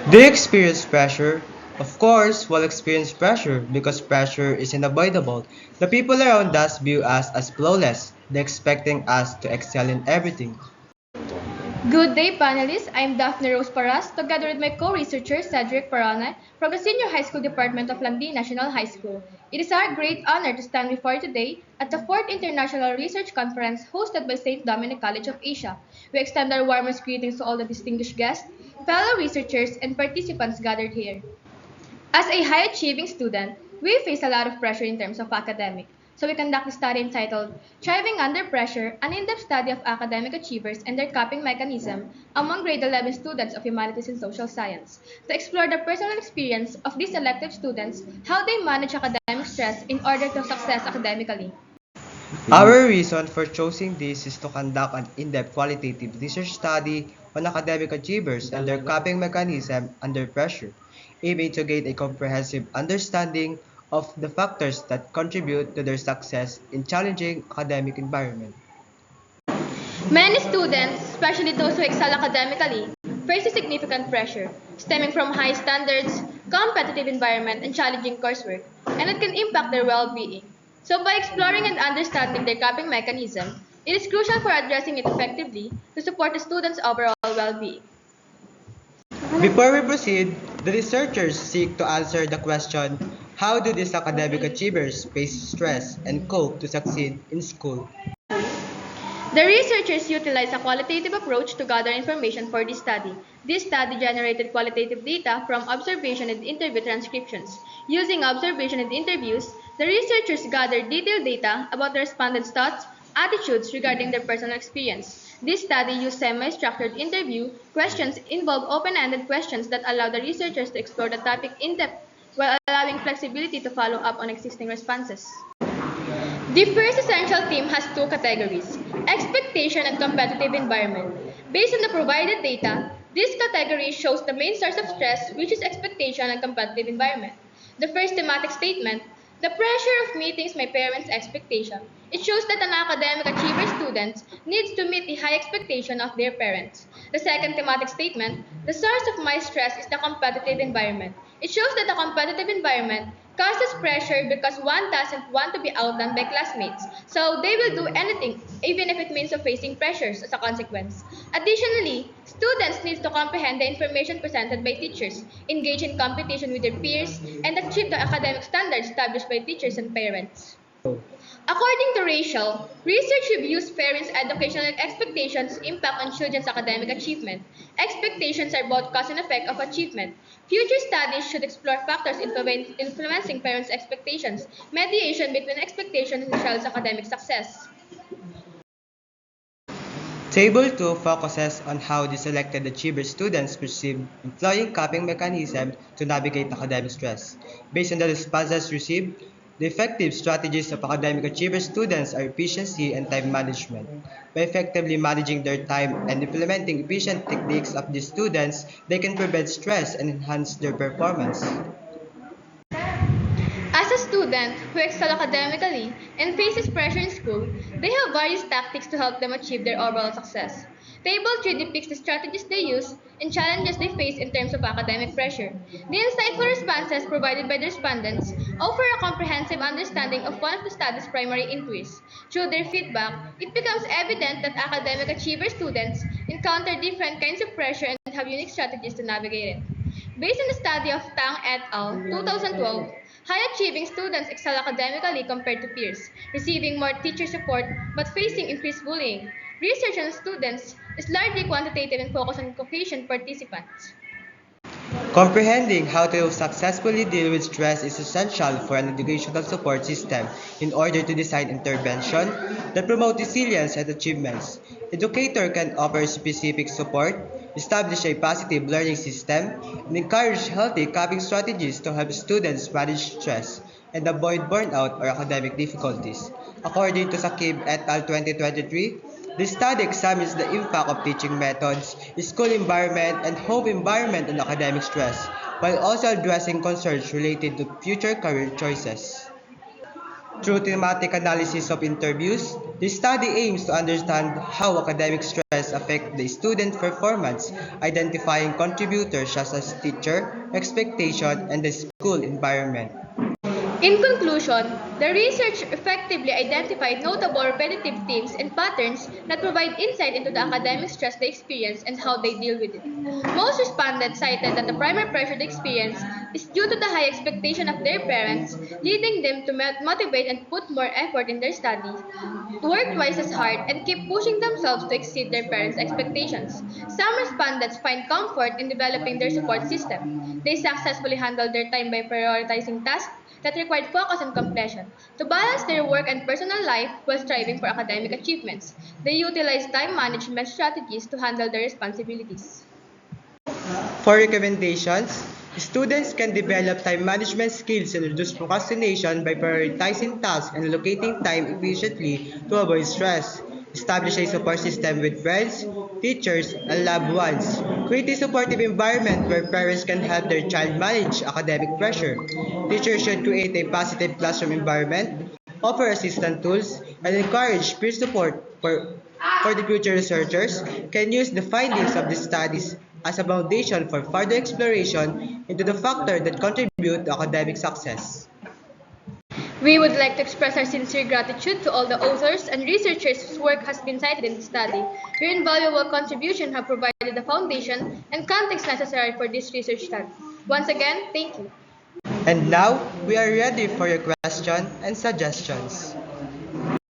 Do you experience pressure? Of course, we'll experience pressure because pressure is unavoidable. The people around us view us as flawless. They're expecting us to excel in everything. Good day, panelists. I'm Daphne Rose Paras, together with my co-researcher Cedric Parana from the Senior High School Department of Lambie National High School. It is our great honor to stand before you today at the 4th International Research Conference hosted by St. Dominic College of Asia. We extend our warmest greetings to all the distinguished guests, fellow researchers, and participants gathered here. As a high-achieving student, we face a lot of pressure in terms of academic. So we conduct a study entitled Thriving Under Pressure, an in-depth study of academic achievers and their coping mechanism among grade 11 students of humanities and social science, to explore the personal experience of these elective students, how they manage academic stress in order to success academically. Our reason for choosing this is to conduct an in-depth qualitative research study on academic achievers and their coping mechanism under pressure, aiming to gain a comprehensive understanding of the factors that contribute to their success in challenging academic environment. Many students, especially those who excel academically, face significant pressure stemming from high standards, competitive environment, and challenging coursework, and it can impact their well-being. So by exploring and understanding their coping mechanism, it is crucial for addressing it effectively to support the students' overall well-being. Before we proceed, the researchers seek to answer the question, how do these academic achievers face stress and cope to succeed in school? The researchers utilized a qualitative approach to gather information for this study. This study generated qualitative data from observation and interview transcriptions. Using observation and interviews, the researchers gathered detailed data about the respondents' thoughts, attitudes regarding their personal experience. This study used semi-structured interview questions involve open-ended questions that allow the researchers to explore the topic in depth while allowing flexibility to follow up on existing responses. The first essential theme has two categories, expectation and competitive environment. Based on the provided data, this category shows the main source of stress, which is expectation and competitive environment. The first thematic statement, the pressure of meeting my parents' expectation. It shows that an academic achiever student needs to meet the high expectation of their parents. The second thematic statement, the source of my stress is the competitive environment. It shows that the competitive environment causes pressure because one doesn't want to be outdone by classmates, so they will do anything, even if it means of facing pressures as a consequence. Additionally, students need to comprehend the information presented by teachers, engage in competition with their peers, and achieve the academic standards established by teachers and parents. According to Rachel, research reviews parents' educational expectations impact on children's academic achievement. Expectations are both cause and effect of achievement. Future studies should explore factors influencing parents' expectations, mediation between expectations and the child's academic success. Table 2 focuses on how the selected achiever students perceive employing coping mechanisms to navigate academic stress. Based on the responses received, the effective strategies of academic achiever students are efficiency and time management. By effectively managing their time and implementing efficient techniques of the students, they can prevent stress and enhance their performance. As a student who excels academically and faces pressure in school, they have various tactics to help them achieve their overall success. Table 3 depicts the strategies they use and challenges they face in terms of academic pressure. The insightful responses provided by the respondents offer a comprehensive understanding of one of the study's primary inquiries. Through their feedback, it becomes evident that academic achiever students encounter different kinds of pressure and have unique strategies to navigate it. Based on the study of Tang et al. 2012, high-achieving students excel academically compared to peers, receiving more teacher support but facing increased bullying. Research on students is largely quantitative and focused on Caucasian participants. Comprehending how to successfully deal with stress is essential for an educational support system in order to design intervention that promote resilience and achievements. Educator can offer specific support, establish a positive learning system, and encourage healthy coping strategies to help students manage stress and avoid burnout or academic difficulties. According to Sakib et al. 2023, this study examines the impact of teaching methods, school environment, and home environment on academic stress, while also addressing concerns related to future career choices. Through thematic analysis of interviews, The study aims to understand how academic stress affects the student performance, identifying contributors such as teacher, expectation, and the school environment. In conclusion, the research effectively identified notable repetitive themes and patterns that provide insight into the academic stress they experience and how they deal with it. Most respondents cited that the primary pressure they experience is due to the high expectation of their parents, leading them to motivate and put more effort in their studies, to work twice as hard, and keep pushing themselves to exceed their parents' expectations. Some respondents find comfort in developing their support system. They successfully handle their time by prioritizing tasks that required focus and completion. To balance their work and personal life while striving for academic achievements, they utilize time management strategies to handle their responsibilities. For recommendations, students can develop time management skills and reduce procrastination by prioritizing tasks and allocating time efficiently to avoid stress. Establish a support system with friends, teachers, and loved ones. Create a supportive environment where parents can help their child manage academic pressure. Teachers should create a positive classroom environment, offer assistant tools, and encourage peer support for the future researchers can use the findings of the studies as a foundation for further exploration into the factors that contribute to academic success. We would like to express our sincere gratitude to all the authors and researchers whose work has been cited in the study. Your invaluable contribution have provided the foundation and context necessary for this research study. Once again, thank you. And now, we are ready for your questions and suggestions.